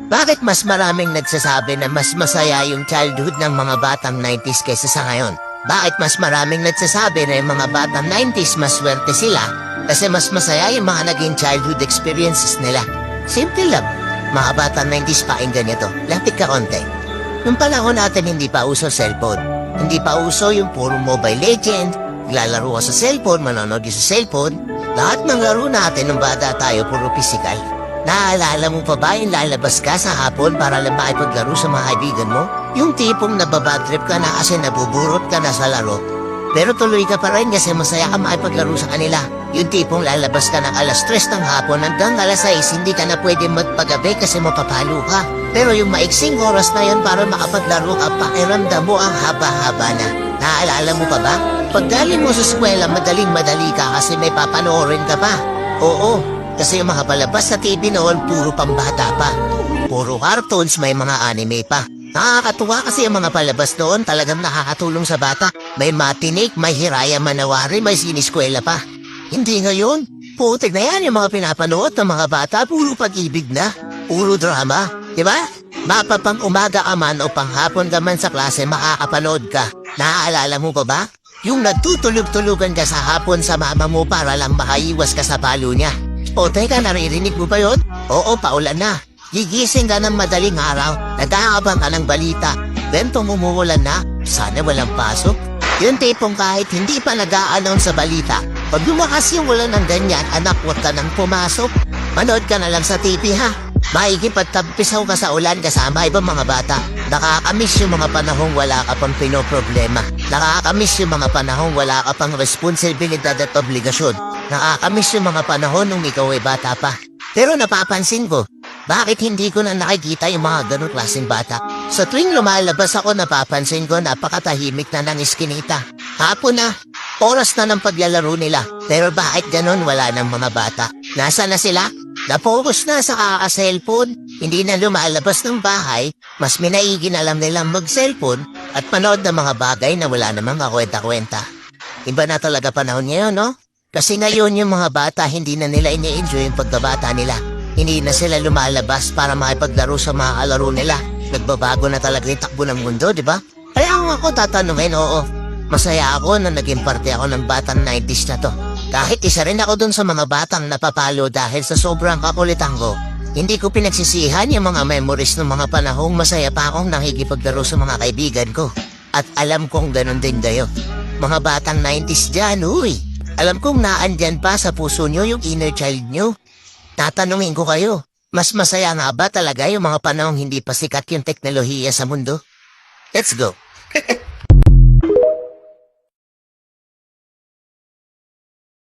Bakit mas maraming nagsasabi na mas masaya yung childhood ng mga batang 90s kaysa sa ngayon? Bakit mas maraming nagsasabi na yung mga batang 90s mas swerte sila kasi mas masaya yung mga naging childhood experiences nila? Simple lang. Mga batang 90s pakinggan nyo to. Lapit ka konti. Nung panahon natin hindi pa uso cellphone. Hindi pa uso yung puro Mobile Legend. Lalaro ka sa cellphone, manonood ka sa cellphone. Lahat ng laro natin nung bata tayo puro physical. Naalala mo pa ba yung lalabas ka sa hapon para lang makipaglaro sa mga kaibigan mo? Yung tipong nababadtrip ka na kasi nabuburot ka na sa laro. Pero tuloy ka pa rin kasi masaya ka makipaglaro sa kanila. Yung tipong lalabas ka ng alas 3 ng hapon hanggang alas 6 hindi ka na pwede magpagabi kasi mapapalo ka. Pero yung maiksing oras na yun para makapaglaro ka, pakiramdam mo ang haba-haba na. Naalala mo pa ba? Pag galing mo sa eskwela, madaling-madali ka kasi may papanoorin ka pa. Oo, kasi yung mga palabas sa TV noon, puro pambata pa. Puro cartoons, may mga anime pa. Nakakatuwa kasi yung mga palabas noon talagang nakakatulong sa bata. May matinik, may Hiraya Manawari, may siniskwela pa. Hindi ngayon. Putik na yan yung mga pinapanood ng mga bata, puro pag-ibig na. Puro drama, di ba? Mapapang umaga ka man o panghapon ka man sa klase, makakapanood ka. Naaalala mo pa ba? Yung nagtutulog-tulugan ka sa hapon sa mama mo para lang makaiwas ka sa palo niya. O teka, naririnig mo ba yun? Oo, paulan na. Gigising ka ng madaling araw, nag-aabang ka ng balita. Then tumumulan na, sana walang pasok. Yung tipong kahit hindi pa nag-a-announce sa balita, pag lumakas yung ulan ng ganyan, anak, huwag ka nang pumasok. Manood ka na lang sa TV ha. Maikipagtampisaw ka sa ulan kasama ibang mga bata. Nakakamiss yung mga panahong wala ka pang pinoproblema. Nakakamiss yung mga panahong wala ka pang responsibilidad at obligasyon. Nakakamiss yung mga panahon nung ikaw ay bata pa. Pero napapansin ko, bakit hindi ko na nakikita yung mga ganong klaseng bata? Sa tuwing lumalabas ako, napapansin ko napakatahimik na ng iskinita. Hapon na, oras na ng paglalaro nila. Pero bakit ganon wala ng mga bata? Nasa na sila? Na-focus na sa kaka-cellphone. Hindi na lumalabas ng bahay. Mas minaigi na lang nilang mag-cellphone at manood ng mga bagay na wala namang kakwenta-kwenta. Iba na talaga panahon ngayon, no? Kasi ngayon yung mga bata hindi na nila ini-enjoy yung pagkabata nila. Hindi na sila lumalabas para makipaglaro sa mga kalaro nila. Nagbabago na talaga yung takbo ng mundo, di ba? Kaya ako tatanungin, oo. Masaya ako na naging parte ako ng batang 90s na to. Kahit isa rin ako dun sa mga batang napapalo dahil sa sobrang kakulitan ko. Hindi ko pinagsisihan yung mga memories ng mga panahong masaya pa akong nakikipaglaro sa mga kaibigan ko. At alam kong ganun din kayo. Mga batang 90s dyan, uy. Alam kong naandyan pa sa puso nyo yung inner child nyo. Tatanungin ko kayo, mas masaya nga ba talaga yung mga panahong hindi pa sikat yung teknolohiya sa mundo? Let's go!